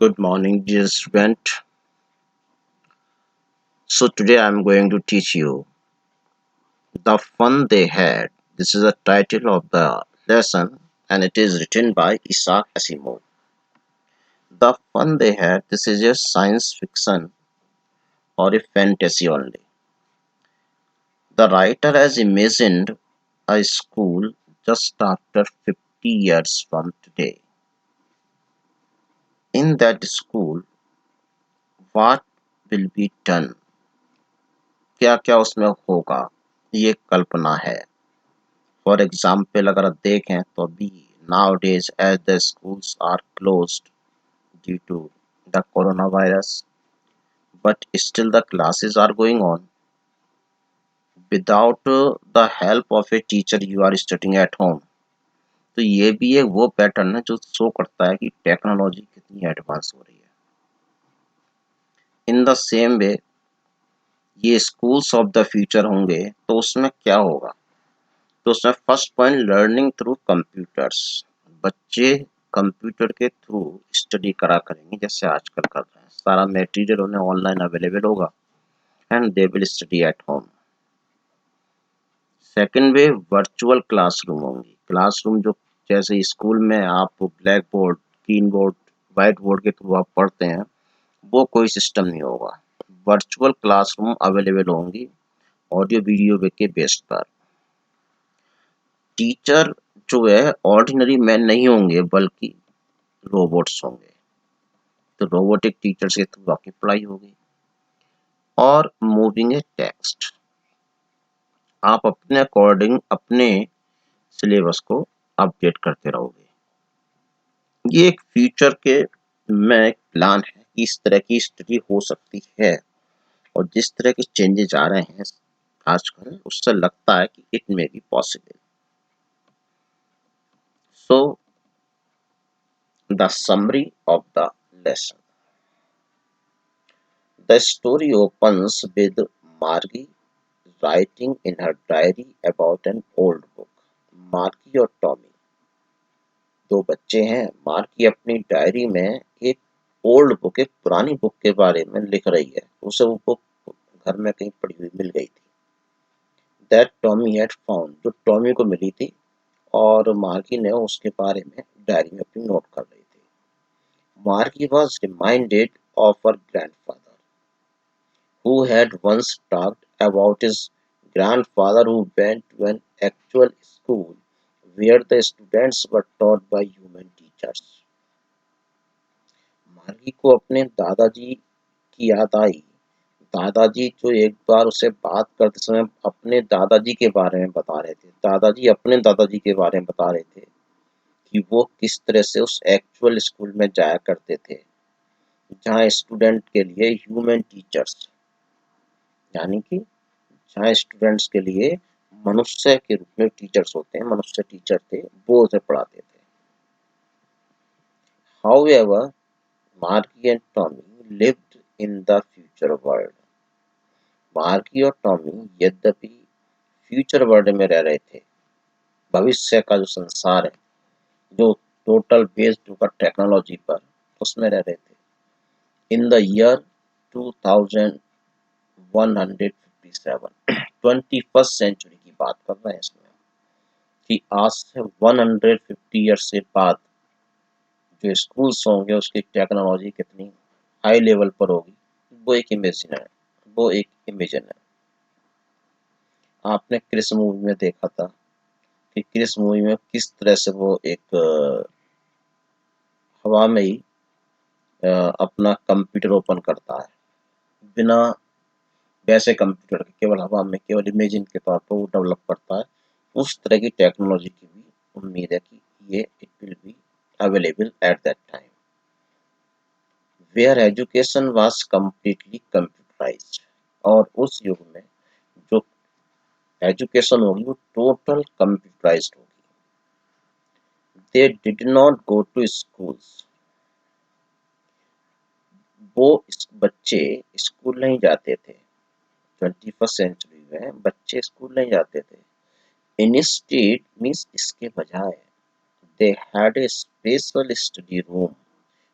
Good morning, dear student. So today I'm going to teach you the fun they had. This is the title of the lesson, and it is written by Isaac Asimov. The fun they had. This is a science fiction or a fantasy only. The writer has imagined a school just after 50 years from today. In that school, what will be done? क्या क्या उसमें होगा? ये कल्पना है. For example, अगर आप देखें तो अभी nowadays as the schools are closed due to the coronavirus, but still the classes are going on without the help of a teacher you are studying at home. तो ये भी एक वो पैटर्न है जो शो करता है कि टेक्नोलॉजी कितनी एडवांस हो रही है. इन द सेम वे ये स्कूल्स ऑफ द फ्यूचर होंगे तो उसमें क्या होगा? तो उसमें first point learning through computers. बच्चे कंप्यूटर के थ्रू स्टडी करा करेंगे जैसे आजकल कर रहे हैं. सारा मटेरियल उन्हें ऑनलाइन अवेलेबल होगा and they will study at home. Second way virtual classroom होंगी. क्लासरूम जो जैसे स्कूल में आप black board, green board, white board के थ्रू आप पढ़ते हैं, वो कोई सिस्टम नहीं होगा. वर्चुअल क्लासरूम अवेलेबल होंगी ऑडियो वीडियो के बेस पर. टीचर जो है ऑर्डिनरी मैन नहीं होंगे बल्कि रोबोट्स होंगे. तो रोबोटिक टीचर्स के थ्रू आपकी पढ़ाई होगी. और मूविंग ए टेक्स्ट, आप अपने अकॉर्डिंग अपने सिलेबस को अपडेट करते रहोगे. ये एक फ्यूचर के में एक प्लान है कि इस तरह की स्टडी हो सकती है. और जिस तरह के चेंजेस आ रहे हैं आजकल उससे लगता है कि it may be possible. So the summary of the lesson. The story opens with Margie writing in her diary about an old book. मार्गी और टॉमी दो बच्चे हैं. मार्गी अपनी डायरी में एक ओल्ड बुक, एक पुरानी बुक के बारे में लिख रही है. उसे वो बुक घर में कहीं पड़ी हुई मिल गई थी. दैट टॉमी हैड फाउंड, जो टॉमी को मिली थी और मार्गी ने उसके बारे में डायरी में अपनी नोट कर रही थी. मार्गी was reminded of her grandfather who had once talked about his grandfather who went to an actual school where the students were taught by human teachers. मार्गी को अपने दादाजी की याद आई. दादाजी जो एक बार उसे बात करते समय अपने दादाजी के बारे में बता रहे थे. दादाजी अपने दादाजी के बारे में बता रहे थे कि वो किस तरह से उस एक्चुअल स्कूल में जाया करते थे जहाँ स्टूडेंट के लिए ह्यूमन टीचर्स, यानी कि जहाँ स्टूडेंट्स के लिए मनुष्य के रूप में टीचर्स होते हैं, मनुष्य टीचर थे, वो उसे पढ़ाते थे. However, Margie and Tommy lived in the future world. मार्गी और टॉमी यद्यपि फ्यूचर वर्ल्ड में रह रहे थे, भविष्य का जो संसार है जो टोटल बेस्ड होगा टेक्नोलॉजी पर, उसमें रह रहे थे. In the year 2157, 21st century की बात कर रहे हैं इसमें कि आज से 150 ईयर्स से बाद जो स्कूल्स होंगे उसकी टेक्नोलॉजी कितनी हाई लेवल पर होगी, वो एक इमेजिन है. वो एक इमेजिन है. आपने क्रिस मूवी में देखा था कि क्रिस मूवी में किस तरह से वो एक हवा में ही अपना कंप्यूटर ओपन करता है बिना वैसे कंप्यूटर के, केवल हवा में, केवल इमेजिन के तौर पर वो डेवलप करता है. उस तरह की टेक्नोलॉजी की भी उम्मीद है कि ये it will be available at that time where education was completely computerised. और उस युग में जो एजुकेशन होगी वो टोटल कंप्यूटराइज्ड होगी. They did not go to schools. वो बच्चे स्कूल नहीं जाते थे. 21st सेंचुरी में बच्चे स्कूल नहीं जाते थे. इंस्टेड मीन्स इसके बजाय they had a special study room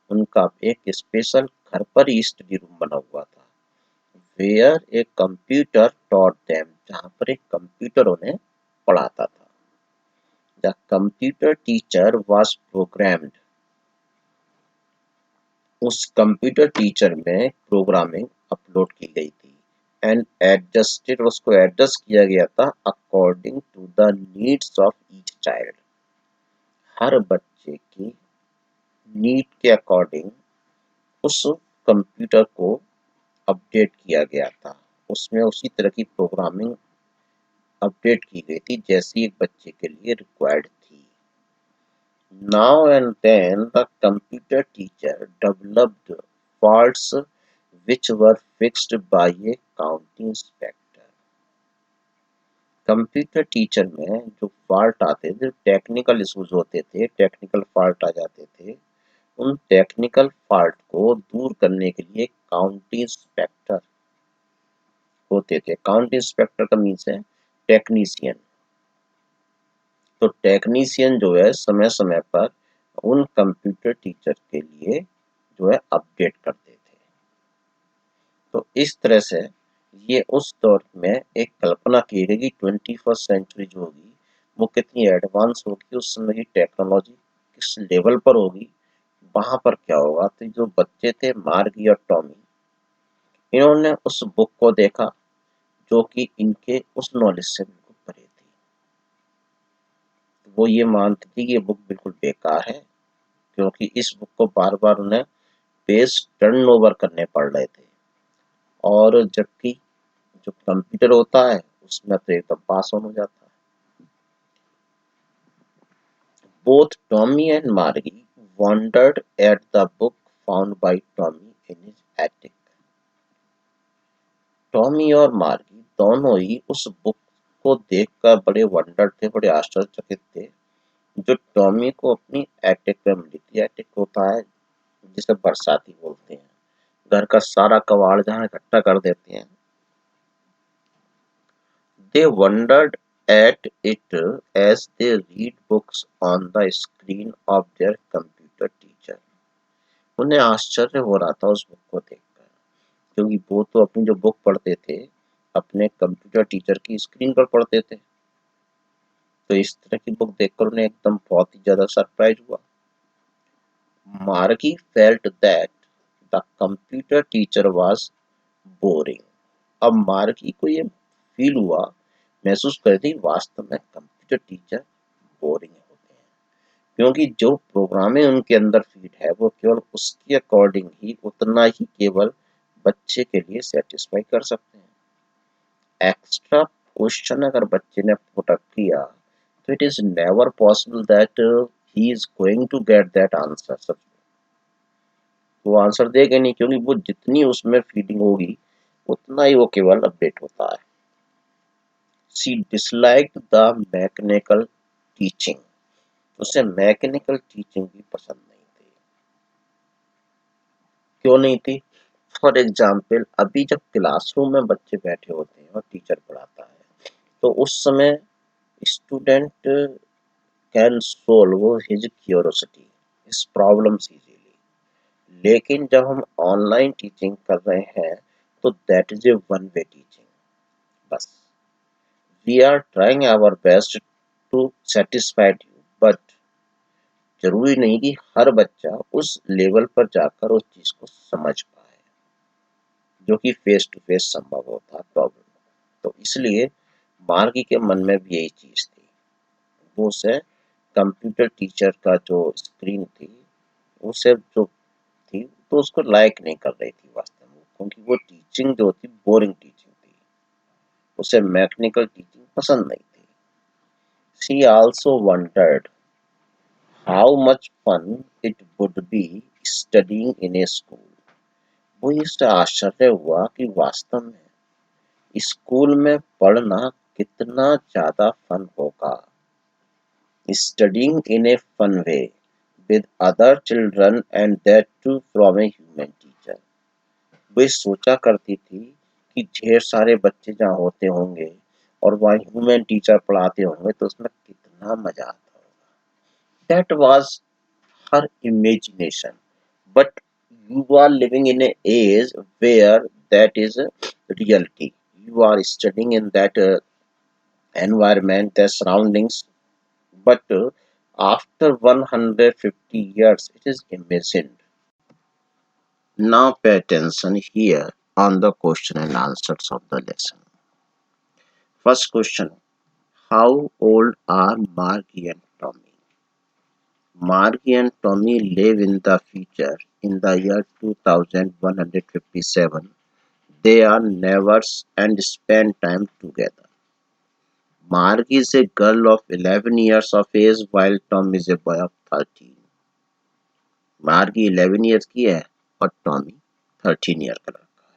उनका एक स्पेशल घर पर ही स्टडी रूम बना हुआ था, where a computer taught them, जहाँ पर एक कंप्यूटर उन्हें पढ़ाता था। The computer teacher was programmed, उस कंप्यूटर टीचर में प्रोग्रामिंग अपलोड की गई थी, एंड एडजस्टेड, उसको एडजस्ट किया गया था according to the needs of each child, हर बच्चे की नीड के अकॉर्डिंग उस कंप्यूटर को अपडेट किया गया था। उसमें उसी तरह की प्रोग्रामिंग अपडेट की गई थी जैसी एक बच्चे के लिए रिक्वायर्ड थी। Now and then the computer teacher developed faults which were fixed by a county inspector. Computer teacher में जो फॉल्ट आते थे, टेक्निकल इश्यूज होते थे, टेक्निकल फॉल्ट आ जाते थे, उन टेक्निकल फॉल्ट को दूर करने के लिए काउंटी इंस्पेक्टर होते थे। काउंटी इंस्पेक्टर का मीन्स है टेक्नीशियन। तो टेक्नीशियन जो है समय समय पर उन कंप्यूटर टीचर के लिए जो है अपडेट करते थे। तो इस तरह से ये उस दौर में एक कल्पना की गई कि 21st सेंचुरी जो होगी वो कितनी एडवांस होगी, उस समय की टेक्नोलॉजी किस लेवल पर होगी, वहां पर क्या होगा। तो जो बच्चे थे मार्गी और टॉमी, इन्होंने उस बुक को देखा जो कि इनके उस नॉलेज से बिल्कुल परे थी। वो ये मानती थी कि ये बुक बिल्कुल बेकार है, क्योंकि इस बुक को बार बार उन्हें पेज टर्न ओवर करने पड़ रहे थे, और जबकि जो कंप्यूटर होता है उसमें तो एकदम पास ऑन हो जाता है। Both Tommy and Margie wondered at the book found by Tommy in his attic. Tommy और मार्गी दोनों ही उस बुक को देखकर बड़े वंडर्ड थे, बड़े आश्चर्यचकित थे, जो टॉमी को अपनी एटिक में मिली थी। एटिक होता है जिसे बरसाती बोलते हैं, घर का सारा कबाड़ जहाँ इकट्ठा कर देते हैं। They wondered at it as they read books on the screen of their computer teacher. उन्हें आश्चर्य हो रहा था उस बुक को देखकर, क्योंकि वो तो अपनी जो बुक पढ़ते थे अपने कंप्यूटर टीचर की स्क्रीन पर पढ़ते थे। तो इस तरह की बुक देखकर उन्हें एकदम बहुत ही ज्यादा सरप्राइज हुआ। मार्गी felt that the computer teacher was boring. अब मार्गी को ये फील हुआ, महसूस कर रही वास्तव में कंप्यूटर टीचर बोरिंग होते हैं, क्योंकि जो प्रोग्रामिंग उनके अंदर फीड है वो केवल उसके अकॉर्डिंग ही उतना ही केवल बच्चे के लिए सेटिस्फाई कर सकते हैं। एक्स्ट्रा क्वेश्चन अगर बच्चे ने पुट अप किया तो it is never possible that he is going to get that answer. वो आंसर देगा नहीं, क्योंकि वो जितनी उसमें फीडिंग होगी उतना ही वो केवल अपडेट होता है। She disliked the mechanical teaching. उसे मैकेनिकल टीचिंग भी पसंद नहीं थी। क्यों नहीं थी? फॉर एग्जाम्पल, अभी जब क्लासरूम में बच्चे बैठे होते हैं और टीचर पढ़ाता है तो उस समय student can solve his curiosity, his problems easily. लेकिन जब हम ऑनलाइन टीचिंग कर रहे हैं तो that is a one way teaching. बस we are trying our best to satisfy you, but जरूरी नहीं कि हर बच्चा उस लेवल पर जाकर उस चीज को समझ पाए जो कि फेस टू फेस संभव होता प्रॉब्लम। तो इसलिए मार्गी के मन में भी यही चीज थी। वो उसे कंप्यूटर टीचर का जो स्क्रीन थी उसे जो थी तो उसको लाइक नहीं कर रही थी वास्तव में, क्योंकि वो टीचिंग जो थी बोरिंग टीचिंग थी, उसे मैकेनिकल टीचिंग पसंद नहीं थी। She also wondered how much fun it would be studying in a school. वो इससे आश्चर्य हुआ कि वास्तव में स्कूल में पढ़ना कितना ज्यादा फन होगा। Studying in a fun way with other children and that too from a human teacher. वे सोचा करती थी कि ढेर सारे बच्चे जहाँ होते होंगे और वहाँ ह्यूमन टीचर पढ़ाते होंगे तो उसमें कितना मजा आता होगा। That was her imagination, but you are living in an age where that is a reality. You are studying in that environment, their surroundings, but after 150 years, it is imagined. Now pay attention here on the question and answers of the lesson. First question: how old are Margie and Tommy? Margie and Tommy live in the future in the year 2157. They are neighbors and spend time together. Margie is a girl of 11 years of age while Tom is a boy of 13. मार्गी 11 years की है और Tommy 13 year का लड़का है.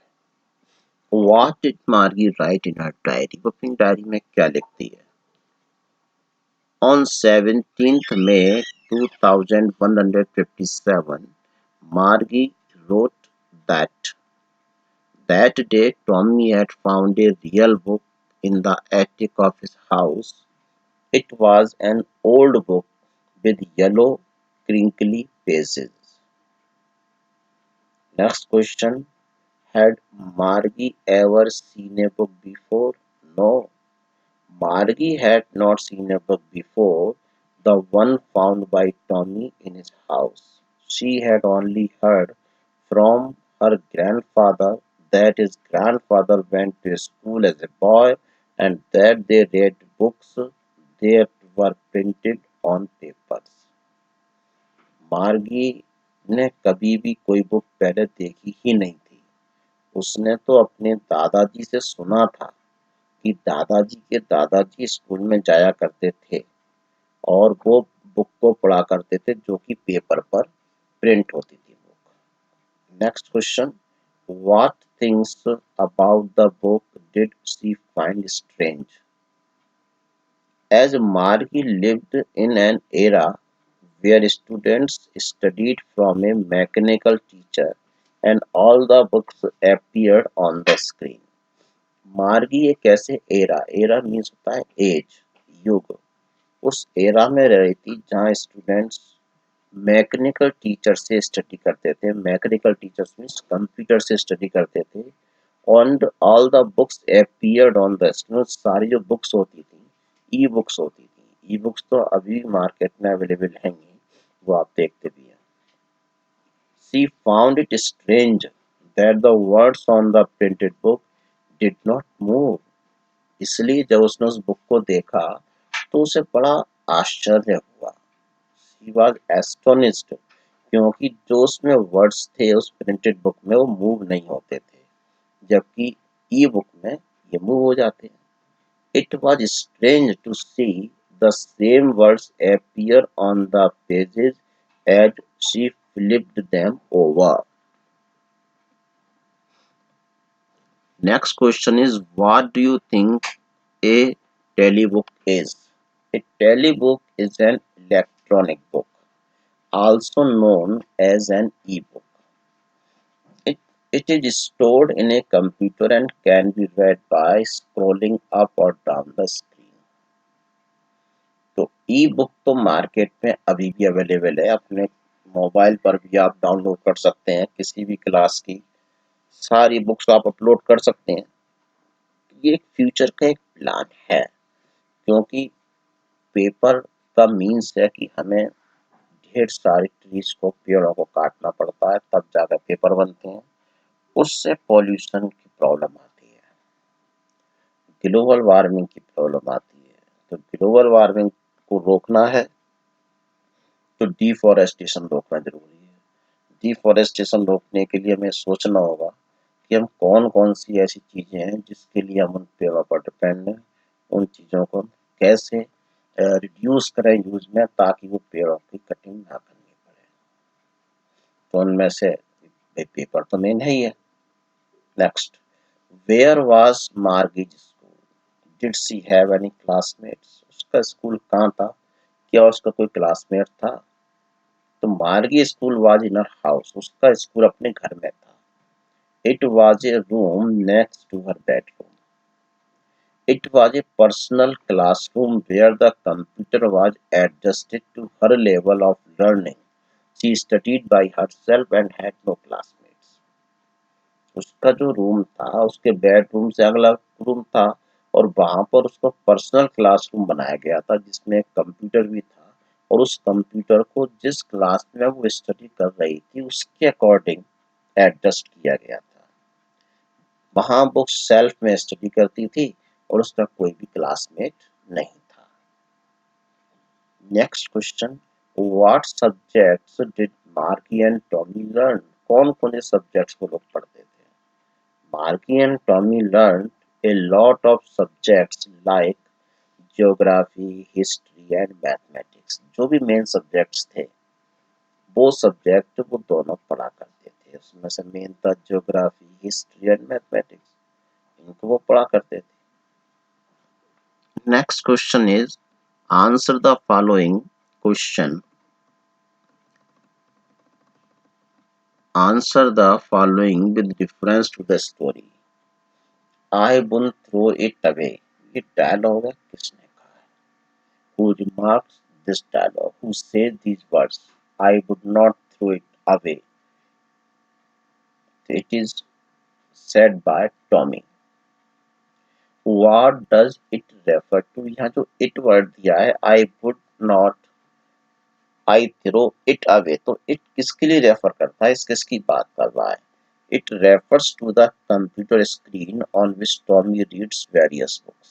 What did Margie write in her diary? वो अपनी diary में क्या लिखती है? On 17th May 2157, Margie wrote that that day Tommy had found a real book in the attic of his house. It was an old book with yellow, crinkly pages. Next question: had Margie ever seen a book before? No, Margie had not seen a book before, the one found by Tommy in his house. She had only heard from her grandfather that his grandfather went to school as a boy and that they read books that were printed on papers. मार्गी ने कभी भी कोई book पहले देखी ही नहीं थी. उसने तो अपने दादाजी से सुना था कि दादाजी के दादाजी स्कूल में जाया करते थे और वो बुक को पढ़ा करते थे जो कि पेपर पर प्रिंट होती थी book. Next question: what things about the book did she find strange? As Margie lived in an era where students studied from a mechanical teacher and all the books appeared on the screen. मार्गी एक ऐसे era means होता है as, युग, उस era में रह रही थी जहाँ स्टूडेंट्स मैकेनिकल टीचर से स्टडी करते थे. मैकेनिकल टीचर्स मीन्स कंप्यूटर से स्टडी करते थे. and all the books appeared on the screen. सारी जो बुक्स होती थी ई बुक्स होती थी. ई बुक्स तो अभी भी मार्केट में अवेलेबल हैं, वो आप देखते भी हैं. She found it strange that the words on the printed book did not move. इसलिए जब उसने उस बुक को देखा तो उसे बड़ा आश्चर्य हुआ. She was astonished क्योंकि जो उसमें वर्ड्स थे उस प्रिंटेड बुक में वो मूव नहीं होते थे, जबकि ई बुक में ये मूव हो जाते हैं. It was strange to see the same words appear on the pages as she flipped them over. Next question is: what do you think a telebook is? A telebook is an electronic book, also known as an e-book. It, it is stored in a computer and can be read by scrolling up or down the screen. तो ई book तो market में अभी भी available है. अपने mobile पर भी आप डाउनलोड कर सकते हैं. किसी भी क्लास की सारी बुक्स आप अपलोड कर सकते हैं. ये एक फ्यूचर का एक प्लान है क्योंकि पेपर का मीन्स है कि हमें ढेर सारे ट्रीज को, पेड़ों को काटना पड़ता है तब जाकर पेपर बनते हैं. उससे पॉल्यूशन की प्रॉब्लम आती है, ग्लोबल वार्मिंग की प्रॉब्लम आती है. तो ग्लोबल वार्मिंग को रोकना है तो डिफॉरेस्टेशन रोकना जरूरी है. डिफॉरेस्टेशन रोकने के लिए हमें सोचना होगा कि हम कौन कौन सी ऐसी चीजें हैं जिसके लिए हम उन पेड़ों पर डिपेंड हैं, उन चीजों को कैसे रिड्यूस करें यूज में ताकि वो पेड़ों की कटिंग ना करनी पड़े. तो उनमें से पेपर तो मेन है ही है. Next: where was Margie's school? Did she have any classmates? उसका स्कूल कहाँ था? क्या उसका कोई क्लासमेट था? तो Margie school was in her house. उसका स्कूल अपने घर में था. It was a room next to her bedroom. It was a personal classroom where the computer was adjusted to her level of learning. She studied by herself and had no classmates. उसका जो room था उसके bedroom से अगला room था और वहां पर उसका पर्सनल क्लासरूम बनाया गया था जिसमें एक कंप्यूटर भी था और उस कंप्यूटर को जिस क्लास में वो स्टडी कर रही थी उसके अकॉर्डिंग एडजस्ट किया गया था। वहां वो सेल्फ में स्टडी करती थी और उसका कोई भी क्लासमेट नहीं था। Next question, what subjects did marquee and Tommy learn? कौन कौन से सब्जेक्ट्स को लोग पढ़ते थे? Marky and Tommy learned a lot of subjects like geography, history and mathematics। जो भी मेन सब्जेक्ट्स थे वो सब्जेक्ट वो दोनों पढ़ा करते थे। उसमें से मेन था ज्योग्राफी, हिस्ट्री एंड मैथमेटिक्स, इनको वो पढ़ा करते थे। Next question is answer the following question. Answer the following with reference to the story. I wouldn't throw it away, ये डायलॉग है किसने कहा है? Who remarks this dialogue? Who says these words? I would not throw it away. It is said by Tommy. What does it refer to? यहाँ जो it word दिया है, I would not, I throw it away, तो it किसके लिए refer करता है? इस किसकी बात कर रहा है? It refers to the computer screen on which Tommy reads various books.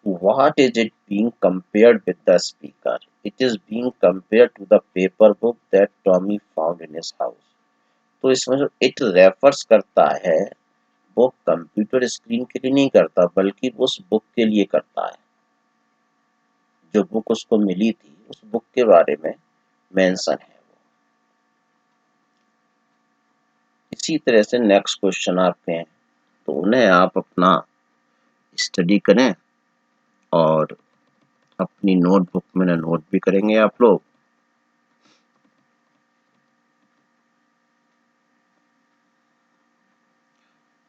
What is it being compared with the speaker? It is being compared to the paper book that Tommy found in his house. तो इसमें जो it refers करता है वो computer screen के लिए नहीं करता बल्कि उस बुक के लिए करता है। जो बुक उसको मिली थी उस बुक के बारे में मेंशन है वो। इसी तरह से नेक्स्ट क्वेश्चन आते हैं, तो उन्हें आप अपना स्टडी करें और अपनी नोटबुक में नोट भी करेंगे आप लोग।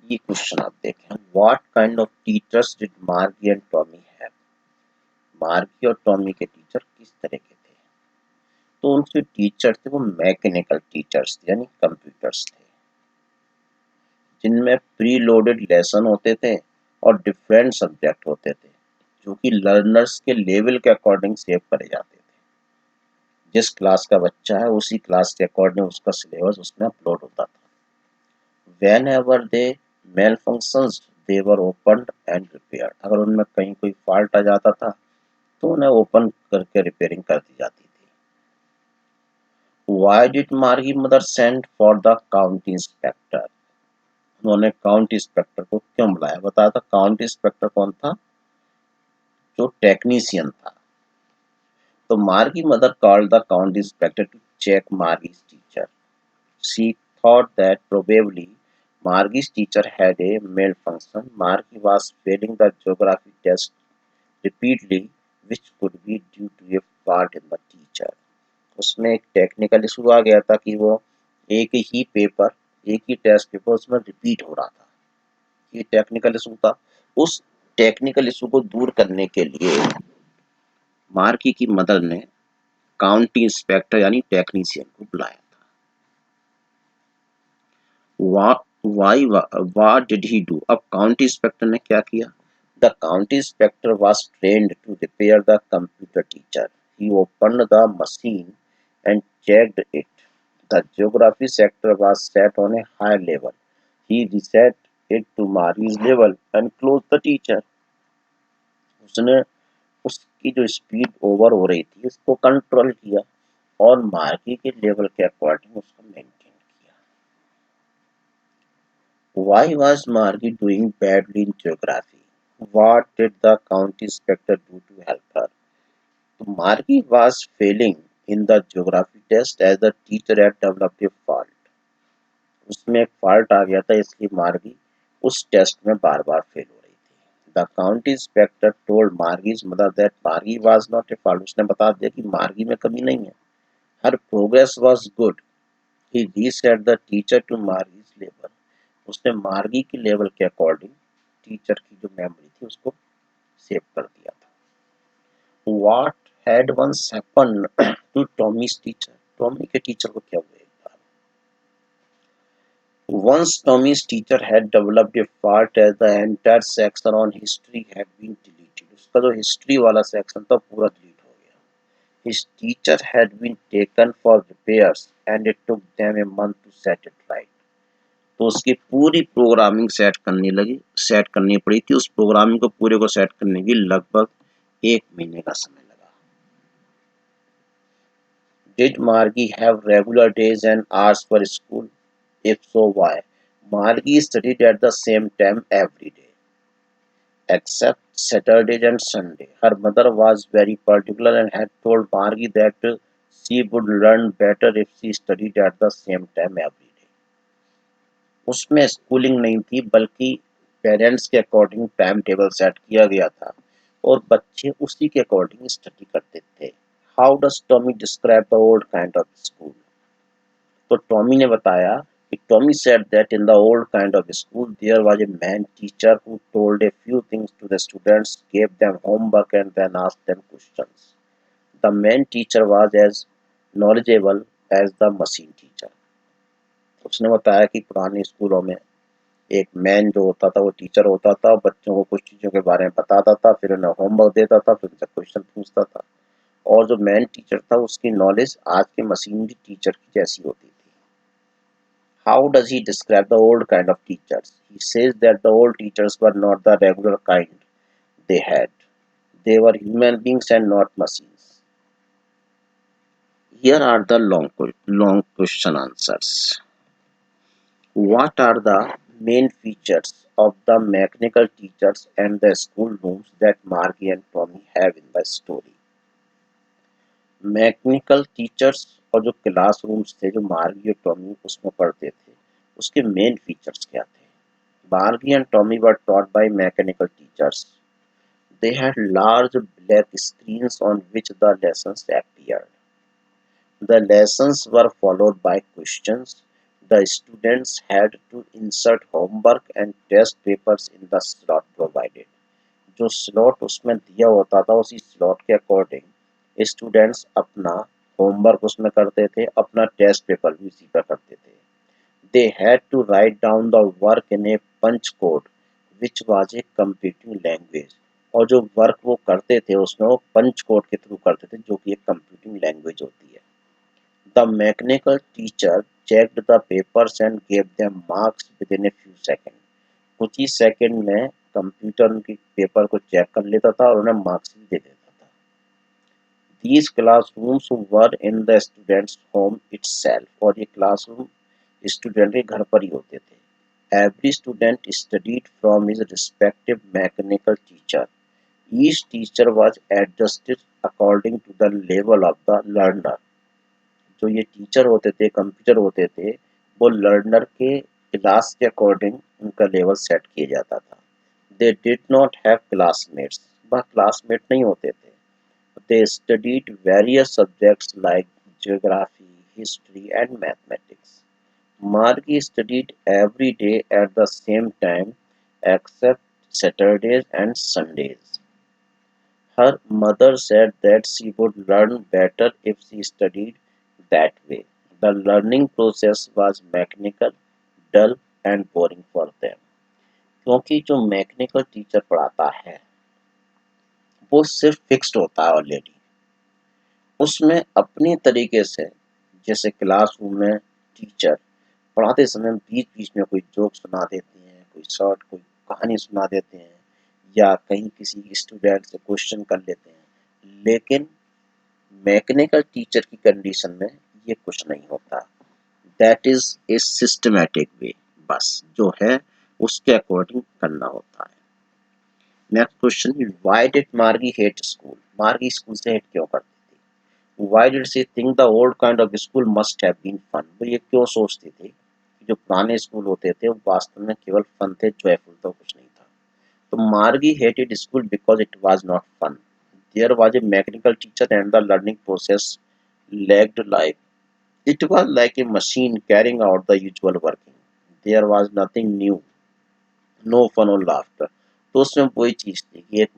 ये क्वेश्चन आप देखें, what kind of teachers did मार्गी एंड टॉमी हैव? मार्गी और टॉमी के टीचर किस तरह के थे? तो उनके टीचर थे वो मैकेनिकल टीचर्स थे, यानी कंप्यूटर्स थे, जिनमें प्री लोडेड लेसन होते थे और डिफरेंट सब्जेक्ट होते थे जो कि लर्नर्स के लेवल के अकॉर्डिंग सेव करे जाते थे। जिस क्लास का बच्चा है उसी क्लास के अकॉर्डिंग उसका सिलेबस उसमें अपलोड होता था। Whenever they malfunctioned, they were opened and repaired। अगर उनमें कहीं कोई फॉल्ट आ जाता था तो उन्हें ओपन करके रिपेयरिंग कर दी जाती थी। Why did Margie mother send for the county inspector? उन्होंने काउंटी इंस्पेक्टर को क्यों बुलाया? बताया था काउंटी इंस्पेक्टर कौन था? जो टेक्नीशियन था। तो Margie mother called the county inspector to check Margie's teacher. She thought that probably Margie's teacher had a malfunction. Margie was failing the geography test repeatedly, which could be due to a fault in the teacher. उसमें एक technical issue आ गया था कि वो एक ही paper, एक ही test paper उसमें repeat हो रहा था। ये टेक्निकल इशू था। उस टेक्निकल इशू को दूर करने के लिए मार्की की मदर ने काउंटी इंस्पेक्टर यानी टेक्नीशियन को बुलाया। What did he do? अब काउंटी इंस्पेक्टर ने क्या किया? The county inspector was trained to repair the computer teacher. He opened the machine and checked it. The geography sector was set on a high level. He reset it to Marie's level and closed the teacher. उसने उसकी जो speed over हो रही थी उसको control किया और marquee के लेवल के अकॉर्डिंग उसको मेंटेन किया। Why was Margie doing badly in geography? What did the county inspector do to help her? So Margie was failing in the geography test as the teacher had developed a fault. उसमें एक fault आ गया था इसलिए मार्गी उस test में बार बार fail हो रही थी। The county inspector told Margie's mother that Margie was not a fault. उसने बता दिया कि मार्गी में कमी नहीं है। Her progress was good. He reset the teacher to Margie's level. उसने मार्गी की लेवल के अकॉर्डिंग टीचर की जो मेमोरी थी उसको सेव कर दिया था। What had once happened to Tommy's teacher. Tommy के टीचर को क्या हुआ एक बार? Once Tommy's teacher had developed a fault as the entire section on history had been deleted. उसका जो history वाला section था पूरा delete हो गया. His teacher had been taken for repairs and it took them a month to set it right. तो उसकी पूरी प्रोग्रामिंग सेट करनी पड़ी थी. उस प्रोग्रामिंग को पूरे को सेट करने की लगभग 1 महीने का समय लगा. Did Margie have regular days and hours for school? If so, why? Margie studied at the same time every day, except Saturdays and Sunday. Her mother was very particular and had told Margie that she would learn better if she studied at the same time every day. उसमें schooling नहीं थी बल्कि parents के according time table set किया गया था और बच्चे उसी के अकॉर्डिंग स्टडी करते थे. How does Tommy describe the old kind of school? तो टॉमी ने बताया कि Tommy said that in the old kind of school there was a man teacher who told a few things to the students, gave them homework and then asked them questions. The man teacher was as knowledgeable as the machine teacher. उसने बताया कि पुराने स्कूलों में एक man जो होता था वो टीचर होता था, बच्चों को कुछ चीज़ों के बारे में बताता था, फिर उन्हें होमवर्क देता था, फिर उनसे क्वेश्चन पूछता था. और जो मैन टीचर था उसकी नॉलेज आज के मशीनरी टीचर की जैसी होती थी. How does he describe the old kind of teachers? He says that the old teachers were not the regular kind they had. They were human beings and not machines. Here are the long question answers. What are the main features of the mechanical teachers and the school rooms that Margie and Tommy have in the story? Mechanical teachers और जो class rooms थे जो मार्गी और Tommy उसमें पढ़ते थे उसके मेन फीचर्स क्या थे? मार्गी and Tommy were taught by mechanical teachers. They had large black screens on which the lessons appeared. The lessons were followed by questions. The students had to insert homework and test papers in the slot provided. जो slot उसमें दिया होता था उसी slot के according students अपना homework उसमें करते थे, अपना टेस्ट पेपर भी उसी पर करते थे. They had to write down the work in a punch code which was a computing language. और जो वर्क वो करते थे उसमें वो पंच कोड के थ्रू करते थे जो कि एक कंप्यूटिंग लैंग्वेज होती है. The mechanical teacher checked the papers and gave them marks within a few seconds. कुछ ही सेकंड में कंप्यूटर उनकी पेपर को चेक कर लेता था और उन्हें मार्क्स भी दे देता था. These classrooms were in the student's home itself. और ये क्लासरूम स्टूडेंट के घर पर ही होते थे. Every student studied from his respective mechanical teacher. Each teacher was adjusted according to the level of the learner. जो ये टीचर होते थे, कंप्यूटर होते थे, वो लर्नर के क्लास के अकॉर्डिंग उनका लेवल सेट किया जाता था. They did not have classmates. वह क्लासमेट नहीं होते थे. They studied various subjects like geography, history and mathematics. Margie studied every day at the same time except Saturdays and Sundays. Her mother said that she would learn better if she studied that way. The learning process was mechanical, dull and boring for them. क्योंकि जो mechanical teacher पढ़ाता है वो सिर्फ fixed होता है already. उसमें अपनी तरीके से जैसे क्लासरूम में टीचर पढ़ाते समय बीच बीच में कोई जोक सुना देते हैं, कोई शॉर्ट कोई कहानी सुना देते हैं या कहीं किसी स्टूडेंट से क्वेश्चन कर लेते हैं. लेकिन मैकेनिकल टीचर की कंडीशन में ये कुछ नहीं होता. That is a systematic way. बस जो है उसके अकॉर्डिंग करना होता है. Next question, why did Margie hate school? Margie school से हेट क्यों करती थी? Why did she think the old kind of school must have been fun? वो ये क्यों सोचती थी कि जो पुराने स्कूल होते थे वो वास्तव में केवल फन थे, जॉयफुल था, कुछ नहीं था. तो Margie hated school because it was not fun. There was a mechanical teacher and the learning process lagged like it was like a machine carrying out the usual working. There was nothing new, no fun or laughter. तो उसमें वही चीज थी कि एक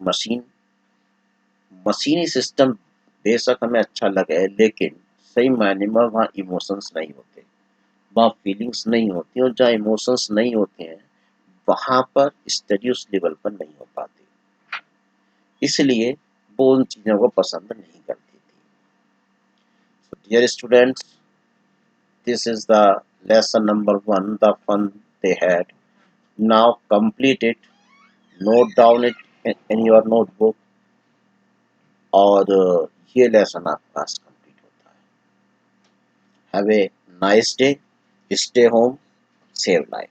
मशीनी system बेशक हमें अच्छा लगे, लेकिन सही मायने में वहाँ इमोशंस नहीं होते, वहाँ फीलिंग्स नहीं होती, और जहाँ इमोशंस नहीं होते हैं वहाँ पर स्टडी उस लेवल पर नहीं हो पाती, इसलिए वो उन चीज़ों को पसंद नहीं करती थी। So, dear students, this is the lesson number 1, the fun they had. Now complete it, note down it in your notebook, और ये लेसन आपका आज कंप्लीट होता है। Have a nice day, stay home, save life.